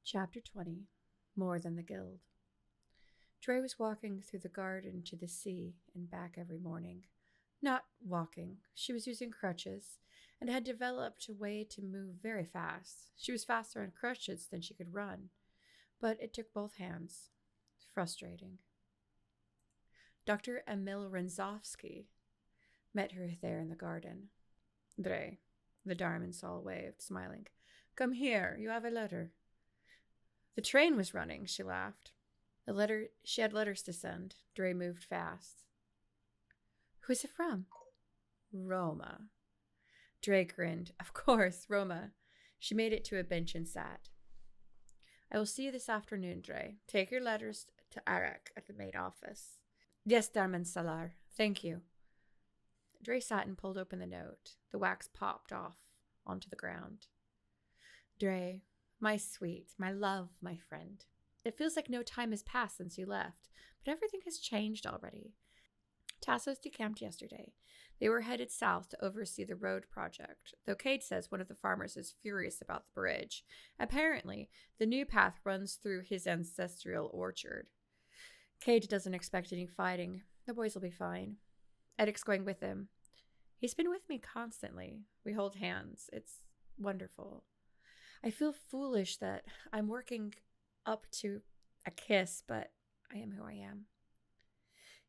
Chapter 20. More Than the Guild. Drei was walking through the garden to the sea and back every morning. Not walking. She was using crutches and had developed a way to move very fast. She was faster on crutches than she could run, but it took both hands. Frustrating. Dr. Emil Renzovsky met her there in the garden. Drei, the Darmansal waved, smiling. Come here, you have a letter. The train was running, she laughed. She had letters to send. Drei moved fast. Who is it from? Rohma. Drei grinned. Of course, Rohma. She made it to a bench and sat. I will see you this afternoon, Drei. Take your letters to Arak at the main office. Yes, Darmansalar. Thank you. Drei sat and pulled open the note. The wax popped off onto the ground. Drei, my sweet, my love, my friend. It feels like no time has passed since you left, but everything has changed already. Tassos decamped yesterday. They were headed south to oversee the road project, though Cade says one of the farmers is furious about the bridge. Apparently, the new path runs through his ancestral orchard. Cade doesn't expect any fighting. The boys will be fine. Edic's going with him. He's been with me constantly. We hold hands. It's wonderful. I feel foolish that I'm working up to a kiss, but I am who I am.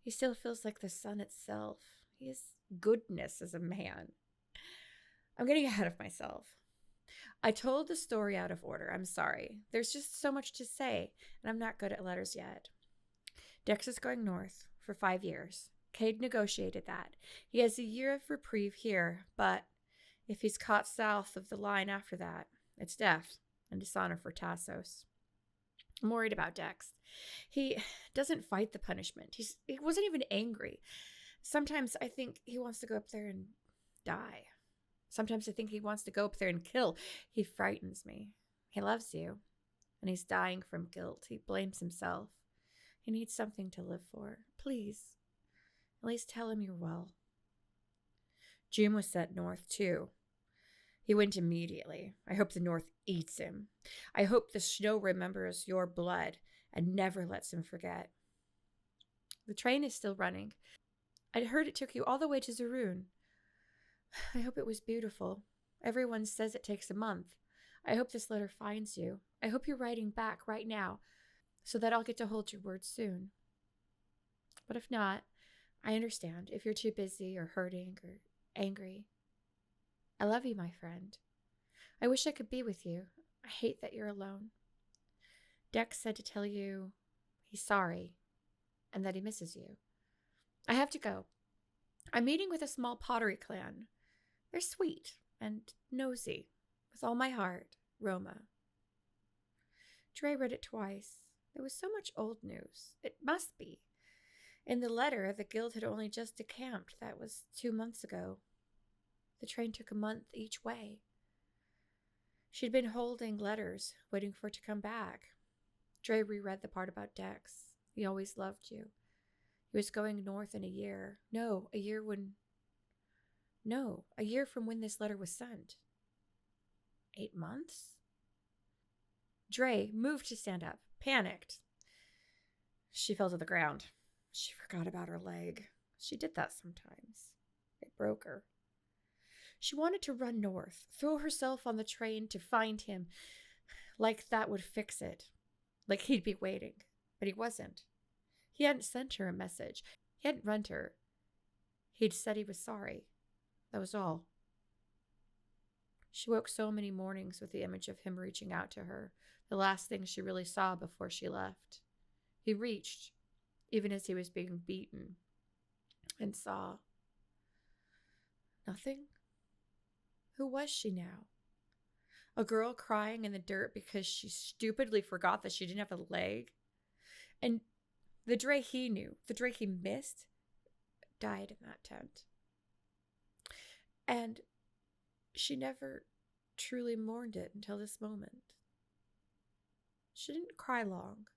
He still feels like the sun itself. He is goodness as a man. I'm getting ahead of myself. I told the story out of order. I'm sorry. There's just so much to say, and I'm not good at letters yet. Dex is going north for 5 years. Cade negotiated that. He has a year of reprieve here, but if he's caught south of the line after that, it's death and dishonor for Tassos. I'm worried about Dex. He doesn't fight the punishment. He wasn't even angry. Sometimes I think he wants to go up there and die. Sometimes I think he wants to go up there and kill. He frightens me. He loves you, and he's dying from guilt. He blames himself. He needs something to live for. Please, at least tell him you're well. June was set north, too. He went immediately. I hope the north eats him. I hope the snow remembers your blood and never lets him forget. The train is still running. I'd heard it took you all the way to Zaroon. I hope it was beautiful. Everyone says it takes a month. I hope this letter finds you. I hope you're writing back right now so that I'll get to hold your word soon. But if not, I understand if you're too busy or hurting or angry. I love you, my friend. I wish I could be with you. I hate that you're alone. Dex said to tell you he's sorry and that he misses you. I have to go. I'm meeting with a small pottery clan. They're sweet and nosy. With all my heart, Rohma. Drei read it twice. There was so much old news. It must be. In the letter, the guild had only just decamped. That was 2 months ago. The train took a month each way. She'd been holding letters, waiting for it to come back. Drei reread the part about Dex. He always loved you. He was going north in a year. A year from when this letter was sent. 8 months? Drei moved to stand up, panicked. She fell to the ground. She forgot about her leg. She did that sometimes. It broke her. She wanted to run north, throw herself on the train to find him, like that would fix it, like he'd be waiting, but he wasn't. He hadn't sent her a message. He hadn't run her. He'd said he was sorry. That was all. She woke so many mornings with the image of him reaching out to her, the last thing she really saw before she left. He reached, even as he was being beaten, and saw nothing. Who was she now? A girl crying in the dirt because she stupidly forgot that she didn't have a leg? And the Drei he knew, the Drei he missed, died in that tent. And she never truly mourned it until this moment. She didn't cry long.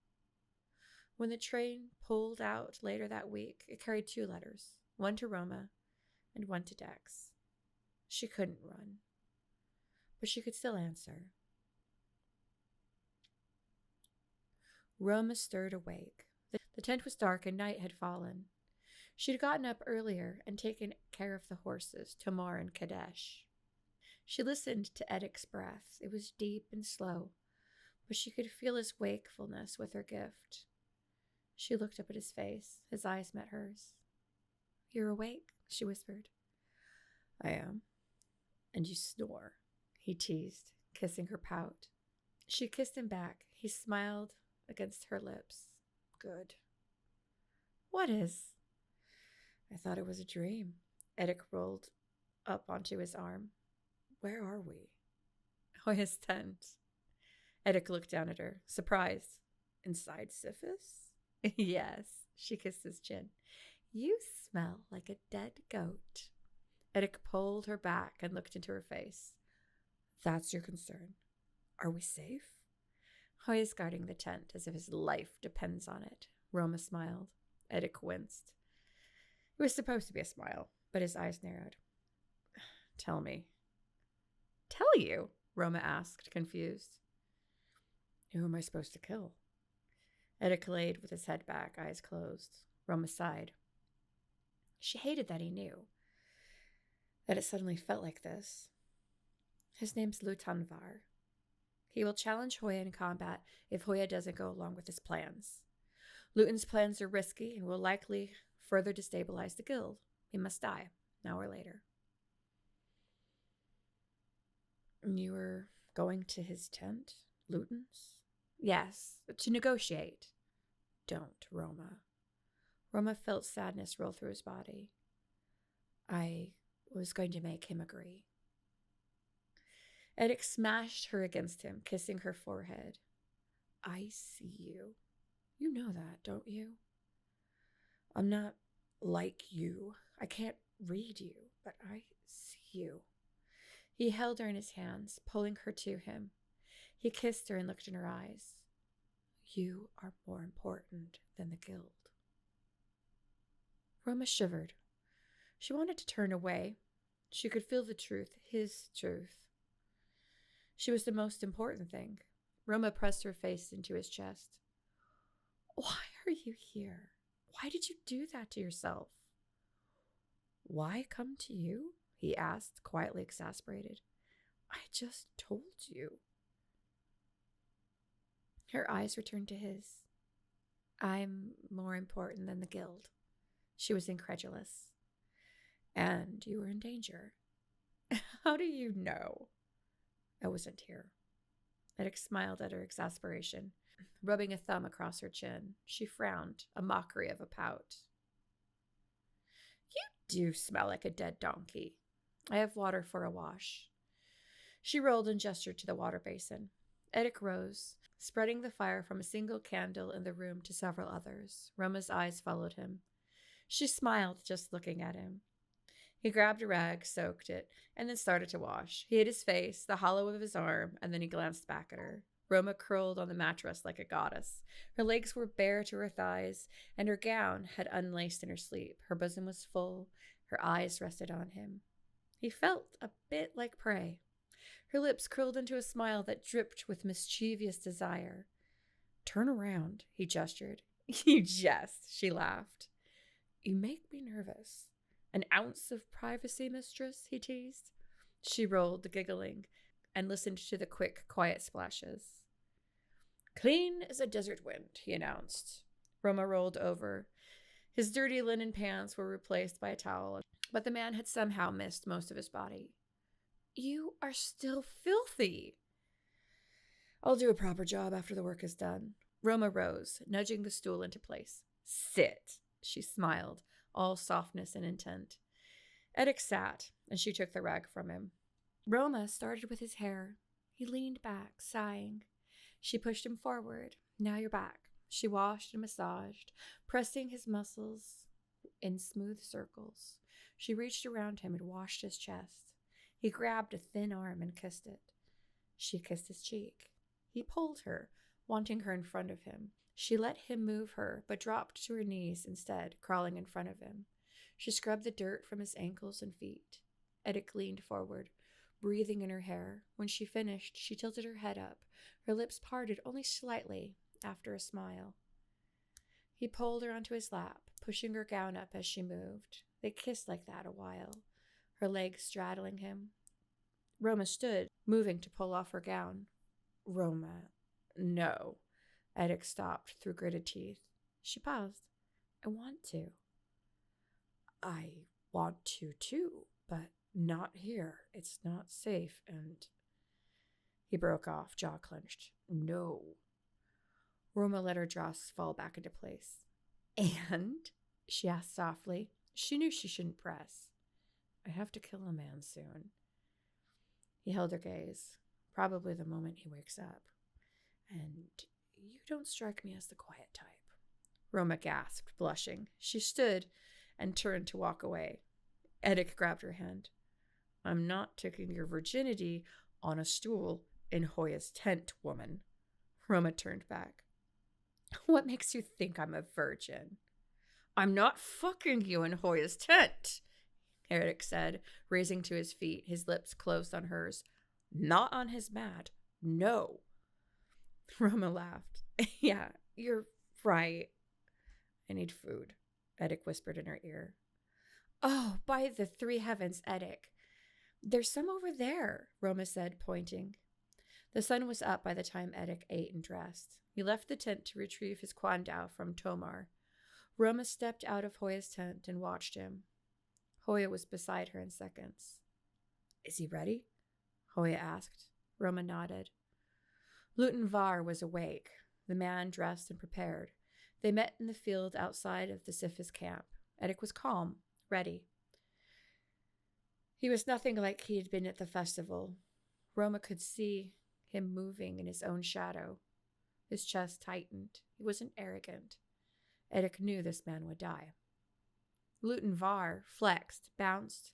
When the train pulled out later that week, it carried 2 letters, one to Rohma and one to Dex. She couldn't run, but she could still answer. Roma stirred awake. The tent was dark and night had fallen. She had gotten up earlier and taken care of the horses, Tamar and Kadesh. She listened to Edic's breath. It was deep and slow, but she could feel his wakefulness with her gift. She looked up at his face. His eyes met hers. "You're awake," she whispered. "I am." "And you snore," he teased, kissing her pout. She kissed him back. He smiled against her lips. "Good." "What is?" "I thought it was a dream." Edic rolled up onto his arm. "Where are we?" "Hoya's tent." Edic looked down at her, surprised. "Inside Sifis?" "Yes." She kissed his chin. "You smell like a dead goat." Edic pulled her back and looked into her face. "That's your concern. Are we safe?" "Hoya's guarding the tent as if his life depends on it." Roma smiled. Edic winced. It was supposed to be a smile, but his eyes narrowed. "Tell me." "Tell you?" Roma asked, confused. "Who am I supposed to kill?" Edic laid with his head back, eyes closed. Roma sighed. She hated that he knew, that it suddenly felt like this. "His name's Lutanvar. He will challenge Hoya in combat if Hoya doesn't go along with his plans. Luton's plans are risky and will likely further destabilize the guild. He must die, now or later." "You were going to his tent? Luton's?" "Yes, to negotiate." "Don't, Roma." Roma felt sadness roll through his body. "I was going to make him agree." Edic smashed her against him, kissing her forehead. "I see you. You know that, don't you? I'm not like you. I can't read you, but I see you." He held her in his hands, pulling her to him. He kissed her and looked in her eyes. "You are more important than the guild." Roma shivered. She wanted to turn away. She could feel the truth, his truth. She was the most important thing. Roma pressed her face into his chest. "Why are you here? Why did you do that to yourself?" "Why come to you?" he asked, quietly exasperated. "I just told you." Her eyes returned to his. "I'm more important than the guild." She was incredulous. "And you were in danger." "How do you know?" "I wasn't here." Edic smiled at her exasperation, rubbing a thumb across her chin. She frowned, a mockery of a pout. "You do smell like a dead donkey." "I have water for a wash." She rolled and gestured to the water basin. Edic rose, spreading the fire from a single candle in the room to several others. Roma's eyes followed him. She smiled, just looking at him. He grabbed a rag, soaked it, and then started to wash. He hid his face, the hollow of his arm, and then he glanced back at her. Roma curled on the mattress like a goddess. Her legs were bare to her thighs, and her gown had unlaced in her sleep. Her bosom was full. Her eyes rested on him. He felt a bit like prey. Her lips curled into a smile that dripped with mischievous desire. "Turn around," he gestured. "You jest," she laughed. "You make me nervous." "An ounce of privacy, mistress?" he teased. She rolled, giggling, and listened to the quick, quiet splashes. "Clean as a desert wind," he announced. Roma rolled over. His dirty linen pants were replaced by a towel, but the man had somehow missed most of his body. "You are still filthy." "I'll do a proper job after the work is done." Roma rose, nudging the stool into place. "Sit." She smiled, all softness and intent. Edic sat, and she took the rag from him. Roma started with his hair. He leaned back, sighing. She pushed him forward. "Now you're back." She washed and massaged, pressing his muscles in smooth circles. She reached around him and washed his chest. He grabbed a thin arm and kissed it. She kissed his cheek. He pulled her, wanting her in front of him. She let him move her, but dropped to her knees instead, crawling in front of him. She scrubbed the dirt from his ankles and feet. Edic leaned forward, breathing in her hair. When she finished, she tilted her head up. Her lips parted only slightly, after a smile. He pulled her onto his lap, pushing her gown up as she moved. They kissed like that a while, her legs straddling him. Rohma stood, moving to pull off her gown. Rohma, no. Edic stopped through gritted teeth. She paused. I want to. I want to too, but not here. It's not safe, and... He broke off, jaw clenched. No. Rohma let her dress fall back into place. And? She asked softly. She knew she shouldn't press. I have to kill a man soon. He held her gaze, probably the moment he wakes up. And you don't strike me as the quiet type. Rohma gasped, blushing. She stood and turned to walk away. Edic grabbed her hand. I'm not taking your virginity on a stool in Hoya's tent, woman. Rohma turned back. What makes you think I'm a virgin? I'm not fucking you in Hoya's tent, Edic said, raising to his feet, his lips closed on hers. Not on his mat. No. Rohma laughed. Yeah, you're right. I need food, Edic whispered in her ear. Oh, by the three heavens, Edic. There's some over there, Rohma said, pointing. The sun was up by the time Edic ate and dressed. He left the tent to retrieve his Kwandao from Tomar. Rohma stepped out of Hoya's tent and watched him. Hoya was beside her in seconds. Is he ready? Hoya asked. Rohma nodded. Luton Var was awake, the man dressed and prepared. They met in the field outside of the Sifis camp. Edic was calm, ready. He was nothing like he had been at the festival. Rohma could see him moving in his own shadow. His chest tightened. He wasn't arrogant. Edic knew this man would die. Luton Var flexed, bounced,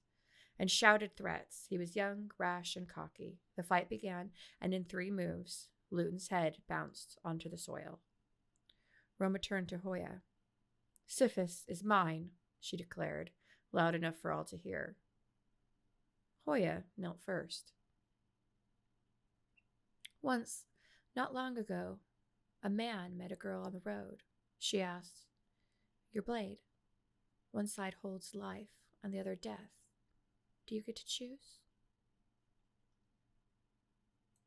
and shouted threats. He was young, rash, and cocky. The fight began, and in 3 moves, Luton's head bounced onto the soil. Rohma turned to Hoya. Sifis is mine, she declared, loud enough for all to hear. Hoya knelt first. Once, not long ago, a man met a girl on the road. She asked, Your blade. One side holds life, and the other death. Do you get to choose?